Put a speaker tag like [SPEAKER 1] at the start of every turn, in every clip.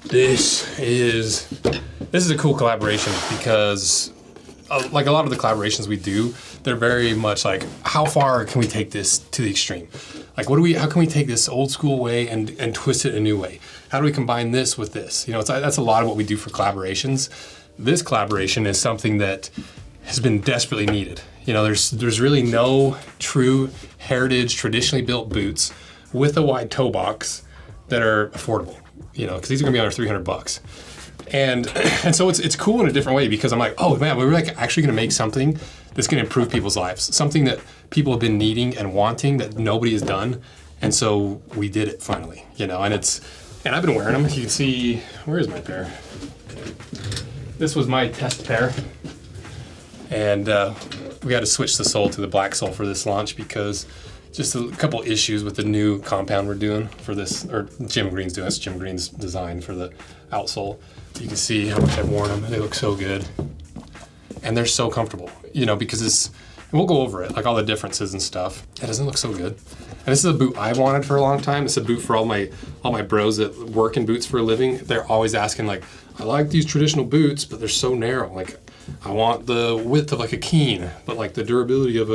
[SPEAKER 1] This is a cool collaboration because like a lot of the collaborations we do, they're very much like, how far can we take this to the extreme? Like how can we take this old school way and twist it a new way? How do we combine this with this? You know, that's a lot of what we do for collaborations. This collaboration is something that has been desperately needed. You know, there's really no true heritage, traditionally built boots with a wide toe box that are affordable, you know, because these are gonna be under $300. And so it's cool in a different way because I'm like, oh man, we're like actually gonna make something that's gonna improve people's lives, something that people have been needing and wanting that nobody has done. And so we did it finally, you know, and I've been wearing them. You can see, where is my pair? This was my test pair. And we had to switch the sole to the black sole for this launch because just a couple issues with the new compound we're doing for this, or Jim Green's doing. It's Jim Green's design for the outsole. You can see how much I've worn them. They look so good. And they're so comfortable, you know, because and we'll go over it, like all the differences and stuff. It doesn't look so good. And this is a boot I've wanted for a long time. It's a boot for all my bros that work in boots for a living. They're always asking like, I like these traditional boots, but they're so narrow. Like, I want the width of like a Keen, but like the durability of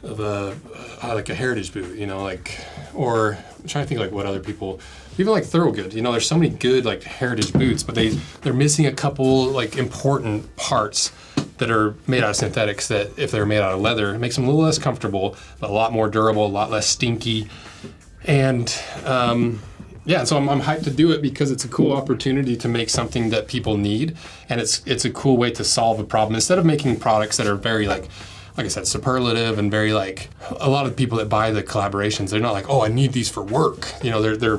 [SPEAKER 1] like a heritage boot, you know, like, or I'm trying to think like what other people, even like Thorogood, you know, there's so many good like heritage boots, but they're missing a couple like important parts that are made out of synthetics that if they're made out of leather, it makes them a little less comfortable, but a lot more durable, a lot less stinky. And yeah, so I'm hyped to do it because it's a cool opportunity to make something that people need, and it's a cool way to solve a problem instead of making products that are very like I said, superlative and very like, a lot of the people that buy the collaborations, they're not like, oh, I need these for work. You know, they're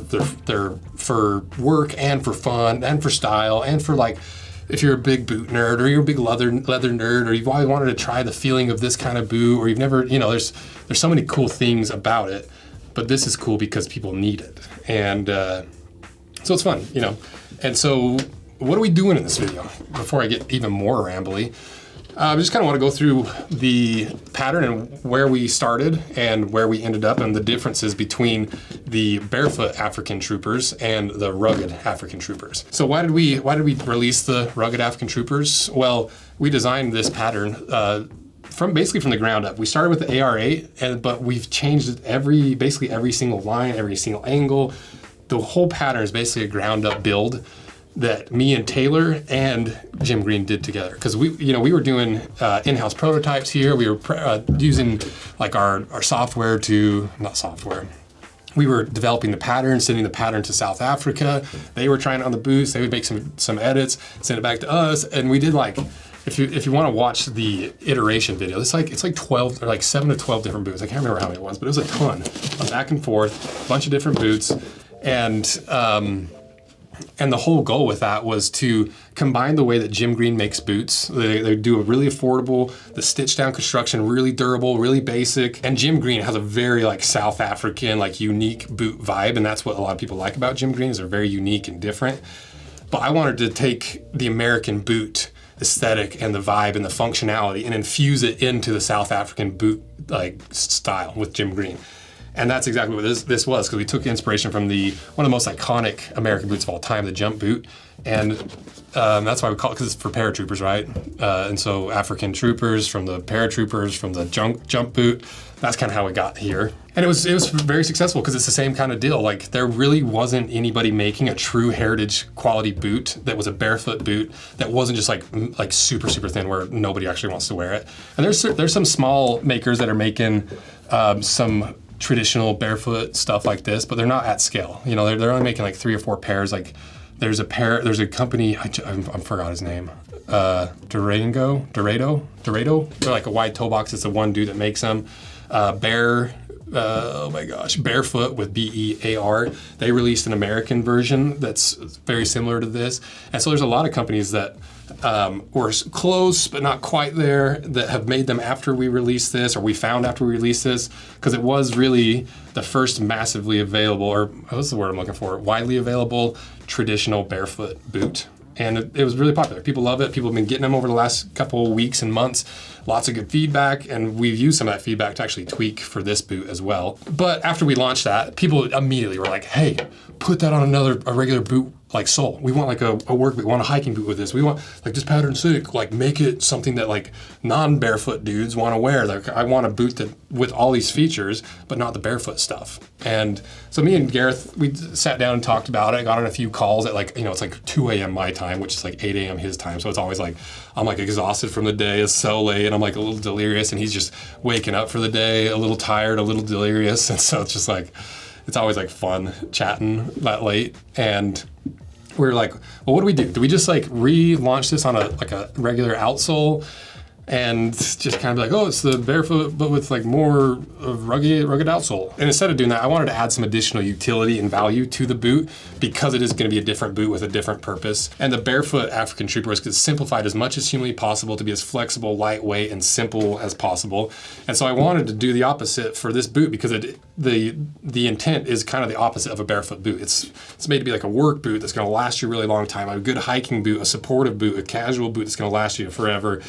[SPEAKER 1] for work and for fun and for style and for like, if you're a big boot nerd or you're a big leather nerd or you've always wanted to try the feeling of this kind of boot or you've never, you know, there's so many cool things about it, but this is cool because people need it. And so it's fun, you know. And so what are we doing in this video? Before I get even more rambly, I just kind of want to go through the pattern and where we started and where we ended up and the differences between the Barefoot African Troopers and the rugged African Troopers. So why did we release the rugged African Troopers? Well, we designed this pattern from the ground up. We started with the AR8, but we've changed basically every single line, every single angle. The whole pattern is basically a ground up build that me and Taylor and Jim Green did together. Because we were doing in-house prototypes here. We were using like our software we were developing the pattern, sending the pattern to South Africa. They were trying it on the boots. They would make some edits, send it back to us. And we did like, if you want to watch the iteration video, it's like 12 or like 7 to 12 different boots. I can't remember how many it was, but it was a ton of back and forth, a bunch of different boots. And the whole goal with that was to combine the way that Jim Green makes boots. They do a really affordable, the stitch down construction, really durable, really basic. And Jim Green has a very like South African, like unique boot vibe. And that's what a lot of people like about Jim Green is they're very unique and different. But I wanted to take the American boot aesthetic and the vibe and the functionality and infuse it into the South African boot like style with Jim Green. And that's exactly what this was, because we took inspiration from one of the most iconic American boots of all time, the jump boot. And that's why we call it, because it's for paratroopers, right? And so African troopers from the paratroopers, from the jump boot, that's kind of how it got here. And it was very successful because it's the same kind of deal. Like there really wasn't anybody making a true heritage quality boot that was a barefoot boot that wasn't just like super, super thin where nobody actually wants to wear it. And there's some small makers that are making some traditional barefoot stuff like this, but they're not at scale. You know, they're only making like 3 or 4 pairs. Like there's a company, I forgot his name, Dorado. They're like a wide toe box. It's the one dude that makes them. Barefoot with BEAR. They released an American version that's very similar to this. And so there's a lot of companies that were close but not quite there that have made them after we released this, or we found after we released this, because it was really the first massively available, or what's the word I'm looking for, widely available traditional barefoot boot. And it was really popular. People love it. People have been getting them over the last couple of weeks and months. Lots of good feedback, and we've used some of that feedback to actually tweak for this boot as well. But after we launched that, people immediately were like, hey, put that on a regular boot like sole. We want like a work boot. We want a hiking boot with this. We want like this pattern sick. Like make it something that like non-barefoot dudes want to wear. Like I want a boot that with all these features, but not the barefoot stuff. And so me and Gareth, we sat down and talked about it. I got on a few calls at like, it's like 2 a.m. my time, which is like 8 a.m. his time. So it's always like, I'm like exhausted from the day. It's so late and I'm like a little delirious, and he's just waking up for the day, a little tired, a little delirious. And so it's just like, it's always like fun chatting that late. And we were like, well, what do we do? Do we just like relaunch this on a regular outsole and just kind of be like, oh, it's the Barefoot, but with like more of rugged outsole? And instead of doing that, I wanted to add some additional utility and value to the boot because it is going to be a different boot with a different purpose. And the Barefoot African Trooper is simplified as much as humanly possible to be as flexible, lightweight, and simple as possible. And so I wanted to do the opposite for this boot because the intent is kind of the opposite of a barefoot boot. It's made to be like a work boot that's going to last you a really long time, a good hiking boot, a supportive boot, a casual boot that's going to last you forever.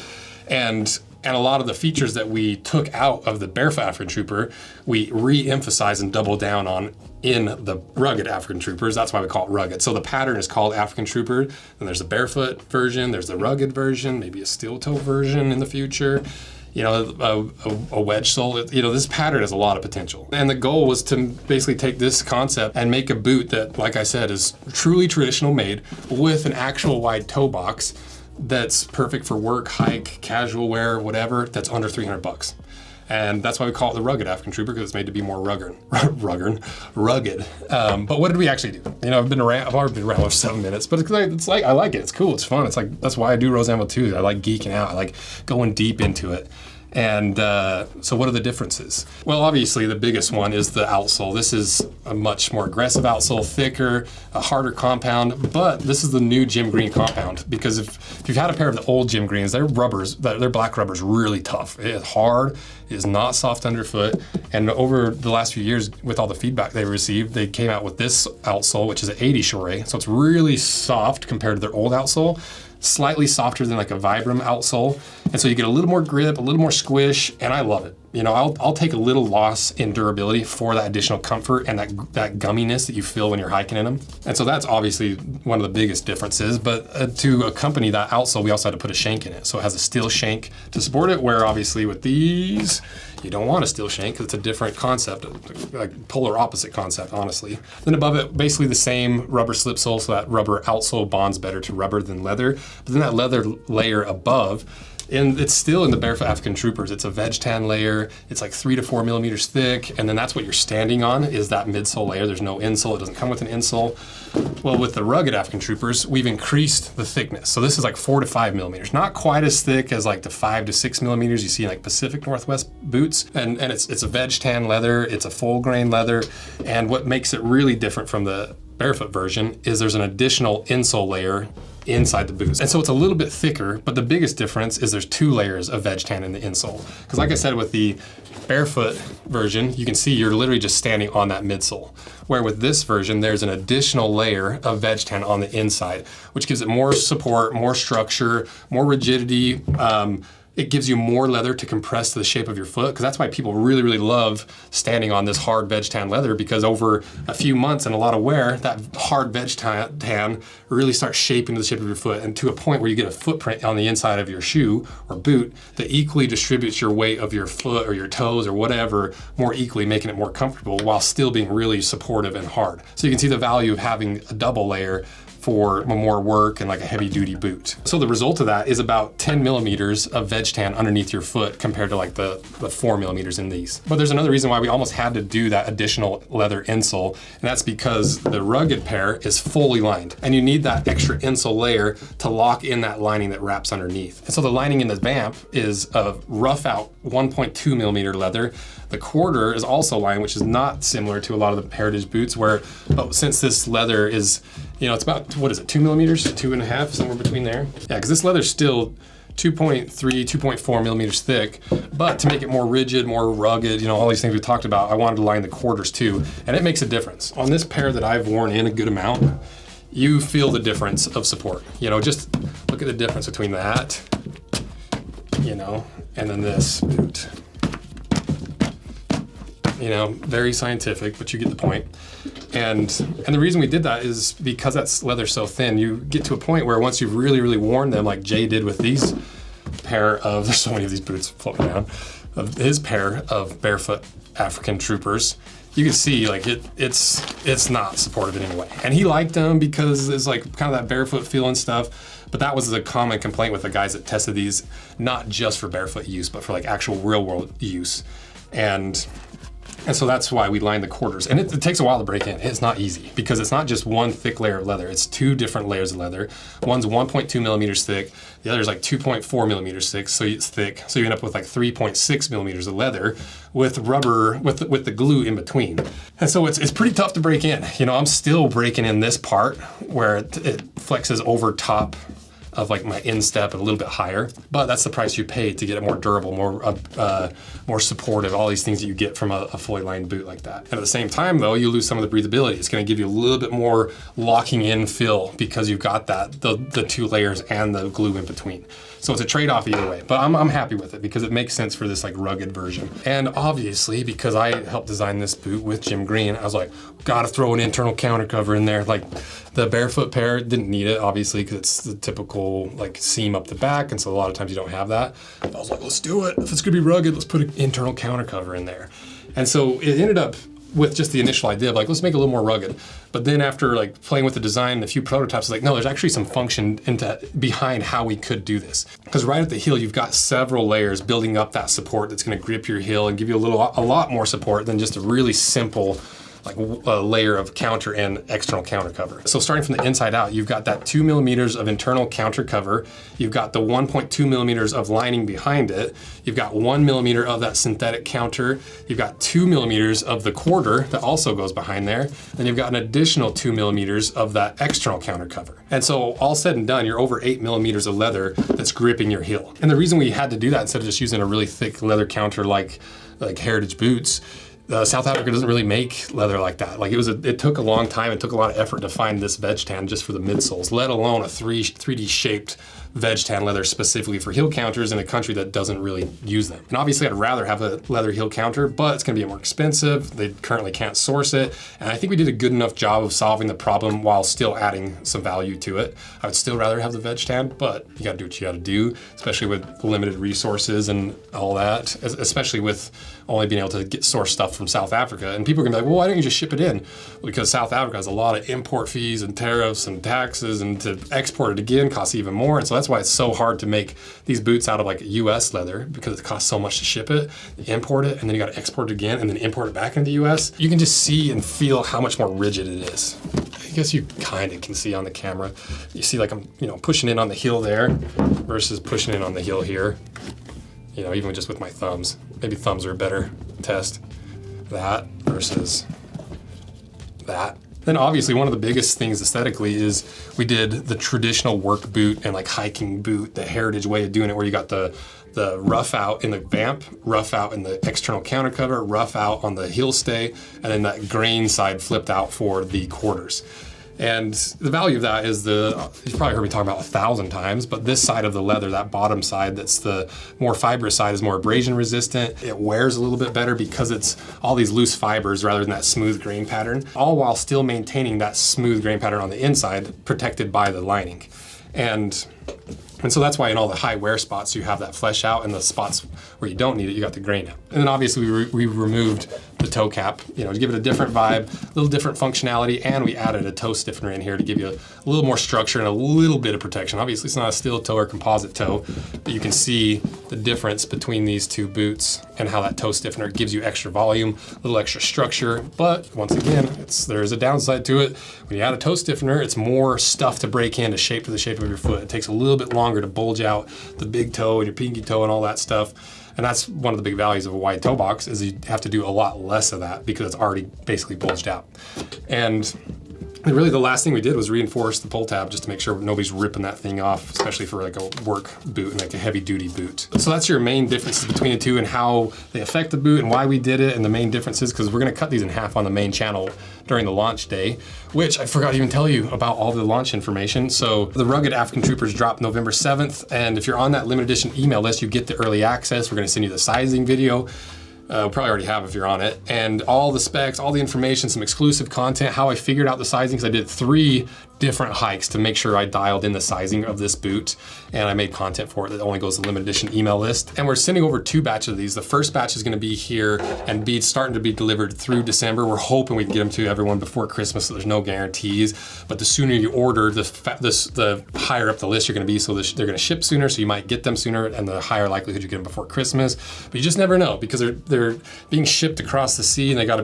[SPEAKER 1] And a lot of the features that we took out of the Barefoot African Trooper, we re-emphasize and double down on in the rugged African Troopers. That's why we call it rugged. So the pattern is called African Trooper. Then there's the barefoot version, there's the rugged version, maybe a steel toe version in the future. A wedge sole. This pattern has a lot of potential. And the goal was to basically take this concept and make a boot that, like I said, is truly traditional made with an actual wide toe box that's perfect for work, hike, casual wear, whatever, that's under $300. And that's why we call it the rugged African Trooper, because it's made to be more rugged. But what did we actually do? I've already been around for 7 minutes, but it's like, I like it. It's cool. It's fun. It's like, that's why I do Rose Anvil too. I like geeking out. I like going deep into it. And so what are the differences? Well, obviously the biggest one is the outsole. This is a much more aggressive outsole, thicker, a harder compound, but this is the new Gym Green compound, because if you've had a pair of the old Gym Greens, their black rubber's really tough. It is hard, it is not soft underfoot, and over the last few years, with all the feedback they received, they came out with this outsole, which is an 80 Shore, so it's really soft compared to their old outsole. Slightly softer than like a Vibram outsole. And so you get a little more grip, a little more squish, and I love it. I'll take a little loss in durability for that additional comfort and that gumminess that you feel when you're hiking in them. And so that's obviously one of the biggest differences, but to accompany that outsole, we also had to put a shank in it. So it has a steel shank to support it, where obviously with these, you don't want a steel shank because it's a different concept, like polar opposite concept, honestly. Then above it, basically the same rubber slip sole, so that rubber outsole bonds better to rubber than leather. But then that leather layer above, and it's still in the Barefoot African Troopers. It's a veg tan layer. It's like 3 to 4 millimeters thick. And then that's what you're standing on, is that midsole layer. There's no insole. It doesn't come with an insole. Well, with the rugged African Troopers, we've increased the thickness. So this is like 4 to 5 millimeters. Not quite as thick as like the 5 to 6 millimeters you see in like Pacific Northwest boots. And it's a veg tan leather. It's a full grain leather. And what makes it really different from the Barefoot version is there's an additional insole layer inside the boots. And so it's a little bit thicker, but the biggest difference is there's 2 layers of veg tan in the insole. Because like I said, with the Barefoot version, you can see you're literally just standing on that midsole. Where with this version, there's an additional layer of veg tan on the inside, which gives it more support, more structure, more rigidity. It gives you more leather to compress to the shape of your foot, because that's why people really, really love standing on this hard veg tan leather, because over a few months and a lot of wear, that hard veg tan really starts shaping to the shape of your foot, and to a point where you get a footprint on the inside of your shoe or boot that equally distributes your weight of your foot or your toes or whatever more equally, making it more comfortable while still being really supportive and hard. So you can see the value of having a double layer for more work and like a heavy duty boot. So the result of that is about 10 millimeters of veg tan underneath your foot compared to like the 4 millimeters in these. But there's another reason why we almost had to do that additional leather insole, and that's because the rugged pair is fully lined, and you need that extra insole layer to lock in that lining that wraps underneath. And so the lining in the Vamp is a rough out 1.2 millimeter leather. The quarter is also lined, which is not similar to a lot of the heritage boots, where since this leather is, it's about, 2 millimeters, 2.5, somewhere between there. Yeah, because this leather's still 2.3, 2.4 millimeters thick, but to make it more rigid, more rugged, all these things we talked about, I wanted to line the quarters too, and it makes a difference. On this pair that I've worn in a good amount, you feel the difference of support. You know, just look at the difference between that, you know, and then this boot. You know, very scientific, but you get the point. And the reason we did that is because that leather's so thin, you get to a point where once you've really, really worn them, like Jay did with these pair of, there's so many of these boots floating around, of his pair of Barefoot African Troopers, you can see like it's not supportive in any way. And he liked them because it's like kind of that barefoot feel and stuff. But that was a common complaint with the guys that tested these, not just for barefoot use, but for like actual real world use. And so that's why we line the quarters. And it takes a while to break in. It's not easy because it's not just one thick layer of leather. It's two different layers of leather. One's 1.2 millimeters thick. The other is like 2.4 millimeters thick. So it's thick. So you end up with like 3.6 millimeters of leather with rubber, with the glue in between. And so it's pretty tough to break in. You know, I'm still breaking in this part where it flexes over top of like my instep and a little bit higher, but that's the price you pay to get it more durable, more supportive, all these things that you get from a fully lined boot like that. And at the same time though, you lose some of the breathability. It's gonna give you a little bit more locking in feel because you've got that, the two layers and the glue in between. So it's a trade-off either way, but I'm happy with it because it makes sense for this like rugged version. And obviously, because I helped design this boot with Jim Green, I was like, gotta throw an internal counter cover in there. Like the Barefoot pair didn't need it, obviously, because it's the typical like seam up the back, and so a lot of times you don't have that. But I was like, let's do it. If it's gonna be rugged, let's put an internal counter cover in there. And so it ended up with just the initial idea of like, let's make it a little more rugged. But then after like playing with the design and a few prototypes, it's like, no, there's actually some function behind how we could do this. Because right at the heel, you've got several layers building up that support that's gonna grip your heel and give you a lot more support than just a really simple like a layer of counter and external counter cover. So starting from the inside out, you've got that 2 millimeters of internal counter cover. You've got the 1.2 millimeters of lining behind it. You've got 1 millimeter of that synthetic counter. You've got 2 millimeters of the quarter that also goes behind there. Then you've got an additional 2 millimeters of that external counter cover. And so all said and done, you're over 8 millimeters of leather that's gripping your heel. And the reason we had to do that instead of just using a really thick leather counter like Heritage boots, South Africa doesn't really make leather like that. Like it took a long time, it took a lot of effort to find this veg tan just for the midsoles, let alone a 3D shaped veg tan leather specifically for heel counters in a country that doesn't really use them. And obviously I'd rather have a leather heel counter, but it's gonna be more expensive. They currently can't source it. And I think we did a good enough job of solving the problem while still adding some value to it. I would still rather have the veg tan, but you gotta do what you gotta do, especially with limited resources and all that, especially with only being able to get source stuff from South Africa. And people are gonna be like, well, why don't you just ship it in? Because South Africa has a lot of import fees and tariffs and taxes, and to export it again costs even more. And so that's why it's so hard to make these boots out of like US leather, because it costs so much to ship it, import it, and then you gotta export it again and then import it back into the US. You can just see and feel how much more rigid it is. I guess you kind of can see on the camera. You see like I'm, pushing in on the heel there versus pushing in on the heel here. Even just with my thumbs. Maybe thumbs are a better test. That versus that. Then obviously one of the biggest things aesthetically is we did the traditional work boot and like hiking boot, the heritage way of doing it, where you got the rough out in the vamp, rough out in the external counter cover, rough out on the heel stay, and then that grain side flipped out for the quarters. And the value of that is you've probably heard me talk about 1,000 times, but this side of the leather, that bottom side, that's the more fibrous side, is more abrasion resistant. It wears a little bit better because it's all these loose fibers rather than that smooth grain pattern, all while still maintaining that smooth grain pattern on the inside, protected by the lining. And so that's why in all the high wear spots, you have that flesh out, and the spots where you don't need it, you got the grain out. And then obviously we removed the toe cap, to give it a different vibe, a little different functionality, and we added a toe stiffener in here to give you a little more structure and a little bit of protection. Obviously it's not a steel toe or composite toe, but you can see the difference between these two boots and how that toe stiffener gives you extra volume, a little extra structure. But once again, there's a downside to it. When you add a toe stiffener, it's more stuff to break in to shape to the shape of your foot. It takes a little bit longer to bulge out the big toe and your pinky toe and all that stuff. And that's one of the big values of a wide toe box, is you have to do a lot less of that because it's already basically bulged out. And And really the last thing we did was reinforce the pull tab just to make sure nobody's ripping that thing off, especially for like a work boot and like a heavy duty boot. So that's your main differences between the two and how they affect the boot and why we did it and the main differences, because we're gonna cut these in half on the main channel during the launch day, which I forgot to even tell you about all the launch information. So the Rugged African Troopers drop November 7th. And if you're on that limited edition email list, you get the early access. We're gonna send you the sizing video. Probably already have if you're on it, and all the specs, all the information, some exclusive content, how I figured out the sizing, because I did 3 different hikes to make sure I dialed in the sizing of this boot, and I made content for it that only goes to the limited edition email list. And we're sending over 2 batches of these. The first batch is gonna be here and be starting to be delivered through December. We're hoping we can get them to everyone before Christmas, so there's no guarantees, but the sooner you order, the higher up the list you're gonna be, so they're gonna ship sooner, so you might get them sooner, and the higher likelihood you get them before Christmas. But you just never know, because they're being shipped across the sea, and they gotta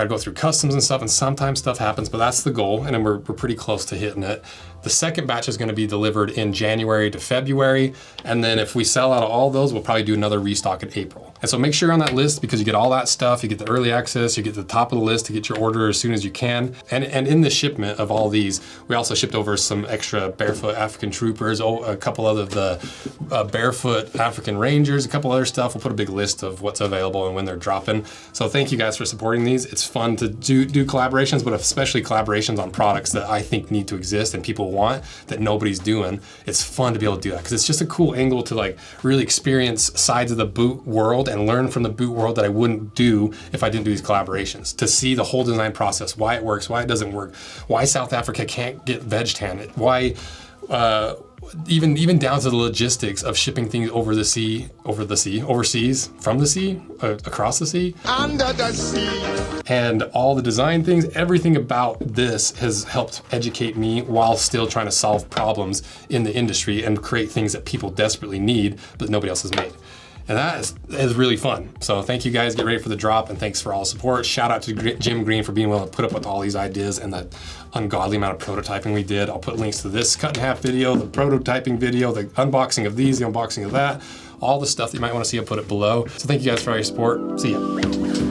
[SPEAKER 1] go through customs and stuff, and sometimes stuff happens, but that's the goal, and then we're pretty close to hitting it. The second batch is going to be delivered in January to February, and then if we sell out of all those, we'll probably do another restock in April. And so make sure you're on that list, because you get all that stuff, you get the early access, you get to the top of the list to get your order as soon as you can. And in the shipment of all these, we also shipped over some extra Barefoot African Troopers, a couple of the Barefoot African Rangers, a couple other stuff. We'll put a big list of what's available and when they're dropping. So thank you guys for supporting these. It's fun to do collaborations, but especially collaborations on products that I think need to exist and people want that nobody's doing. It's fun to be able to do that, because it's just a cool angle to like really experience sides of the boot world and learn from the boot world that I wouldn't do if I didn't do these collaborations. To see the whole design process, why it works, why it doesn't work, why South Africa can't get veg tan, why even down to the logistics of shipping things overseas, from the sea, across the sea, under the sea, and all the design things. Everything about this has helped educate me while still trying to solve problems in the industry and create things that people desperately need but nobody else has made. And that is really fun. So thank you guys, get ready for the drop, and thanks for all the support. Shout out to Jim Green for being willing to put up with all these ideas and the ungodly amount of prototyping we did. I'll put links to this cut in half video, the prototyping video, the unboxing of these, the unboxing of that, all the stuff that you might want to see, I'll put it below. So thank you guys for all your support. See ya.